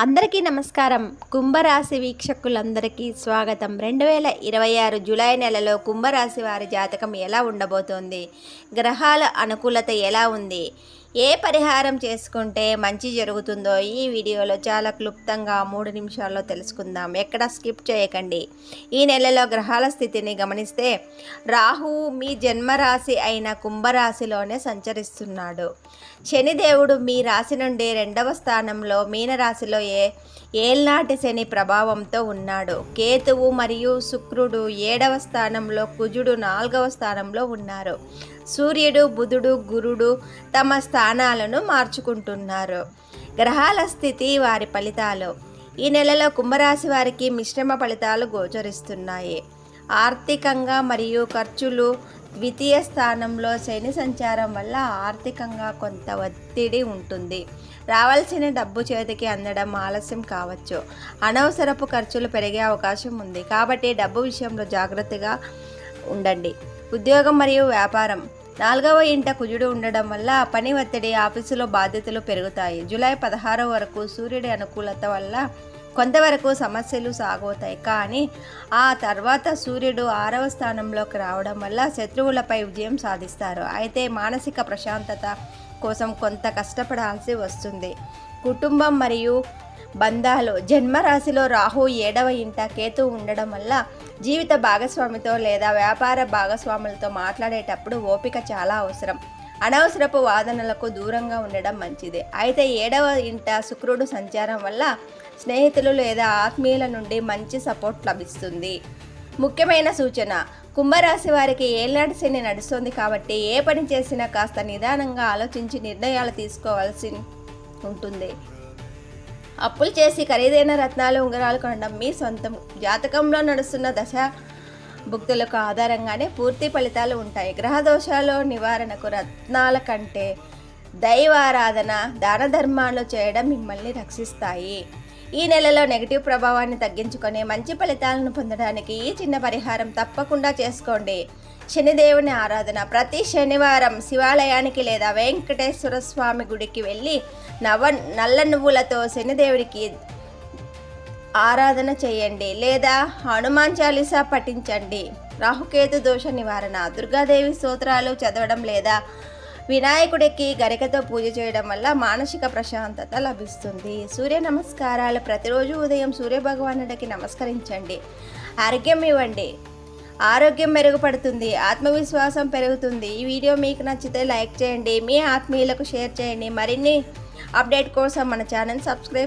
అందరికీ నమస్కారం. కుంభరాశి వీక్షకులందరికీ స్వాగతం. 2026 జూలై నెలలో కుంభరాశి వారి జాతకం ఎలా ఉండబోతోంది? గ్రహాల అనుకూలత ఎలా ఉంది? ఏ పరిహారం చేసుకుంటే మంచి జరుగుతుందో ఈ వీడియోలో చాలా క్లుప్తంగా 3 నిమిషాల్లో తెలుసుకుందాం. ఎక్కడ స్కిప్ చేయకండి. ఈ నెలలో గ్రహాల స్థితిని గమనిస్తే రాహువు మీ జన్మరాశి అయిన కుంభరాశిలోనే సంచరిస్తున్నాడు. శనిదేవుడు మీ రాశి నుండి 2వ స్థానంలో మీనరాశిలో ఏల్నాటి శని ప్రభావంతో ఉన్నాడు. కేతువు మరియు శుక్రుడు 7వ స్థానంలో, కుజుడు 4వ స్థానంలో ఉన్నారు. సూర్యుడు, బుధుడు, గురుడు తమ స్థానాలను మార్చుకుంటున్నారు. గ్రహాల స్థితి, వారి ఫలితాలు. ఈ నెలలో కుంభరాశి వారికి మిశ్రమ ఫలితాలు గోచరిస్తున్నాయి. ఆర్థికంగా మరియు ఖర్చులు. ద్వితీయ స్థానంలో శని సంచారం వల్ల ఆర్థికంగా కొంత ఒత్తిడి ఉంటుంది. రావాల్సిన డబ్బు చేతికి అందడం ఆలస్యం కావచ్చు. అనవసరపు ఖర్చులు పెరిగే అవకాశం ఉంది. కాబట్టి డబ్బు విషయంలో జాగ్రత్తగా ఉండండి. ఉద్యోగం మరియు వ్యాపారం. 4వ ఇంట కుజుడు ఉండడం వల్ల పని ఒత్తిడి, ఆఫీసులో బాధ్యతలు పెరుగుతాయి. జూలై 16 వరకు సూర్యుడి అనుకూలత వల్ల కొంతవరకు సమస్యలు సాగుతాయి. కానీ ఆ తర్వాత సూర్యుడు 6వ స్థానంలోకి రావడం వల్ల శత్రువులపై విజయం సాధిస్తారు. అయితే మానసిక ప్రశాంతత కోసం కొంత కష్టపడాల్సి వస్తుంది. కుటుంబం మరియు బంధాలు. జన్మరాశిలో రాహు 7వ ఇంట, కేతు ఉండడం వల్ల జీవిత భాగస్వామితో లేదా వ్యాపార భాగస్వాములతో మాట్లాడేటప్పుడు ఓపిక చాలా అవసరం. అనవసరపు వాదనలకు దూరంగా ఉండడం మంచిది. అయితే 7వ ఇంట శుక్రుడు సంచారం వల్ల స్నేహితులు లేదా ఆత్మీయుల నుండి మంచి సపోర్ట్ లభిస్తుంది. ముఖ్యమైన సూచన: కుంభరాశి వారికి ఏళ్నాటి శని నడుస్తుంది కాబట్టి ఏ పని చేసినా కాస్త నిదానంగా ఆలోచించి నిర్ణయాలు తీసుకోవాల్సి ఉంటుంది. అప్పులు చేసి ఖరీదైన రత్నాలు, ఉంగరాలు కొనడం మీ సొంతం. జాతకంలో నడుస్తున్న దశ భుక్తులకు ఆధారంగానే పూర్తి ఫలితాలు ఉంటాయి. గ్రహ దోషాల నివారణకు రత్నాల కంటే దైవారాధన, దాన ధర్మాలు చేయడం మిమ్మల్ని రక్షిస్తాయి. ఈ నెలలో నెగిటివ్ ప్రభావాన్ని తగ్గించుకొని మంచి ఫలితాలను పొందడానికి ఈ చిన్న పరిహారం తప్పకుండా చేసుకోండి. శనిదేవుని ఆరాధన. ప్రతి శనివారం శివాలయానికి లేదా వెంకటేశ్వర స్వామి గుడికి వెళ్ళి నల్ల నువ్వులతో శనిదేవుడికి ఆరాధన చేయండి లేదా హనుమాన్ చాలీసా పఠించండి. రాహుకేతు దోష నివారణ. దుర్గాదేవి స్తోత్రాలు చదవడం లేదా వినాయకుడికి గరికతో పూజ చేయడం వల్ల మానసిక ప్రశాంతత లభిస్తుంది. సూర్య నమస్కారాలు. ప్రతిరోజు ఉదయం సూర్యభగవానుడికి నమస్కరించండి. ఆరోగ్యం ఇవ్వండి. ఆరోగ్యం మెరుగుపడుతుంది, ఆత్మవిశ్వాసం పెరుగుతుంది. ఈ వీడియో మీకు నచ్చితే లైక్ చేయండి, మీ ఆత్మీయులకు షేర్ చేయండి. మరిన్ని అప్డేట్ కోసం మన ఛానల్ సబ్స్క్రైబ్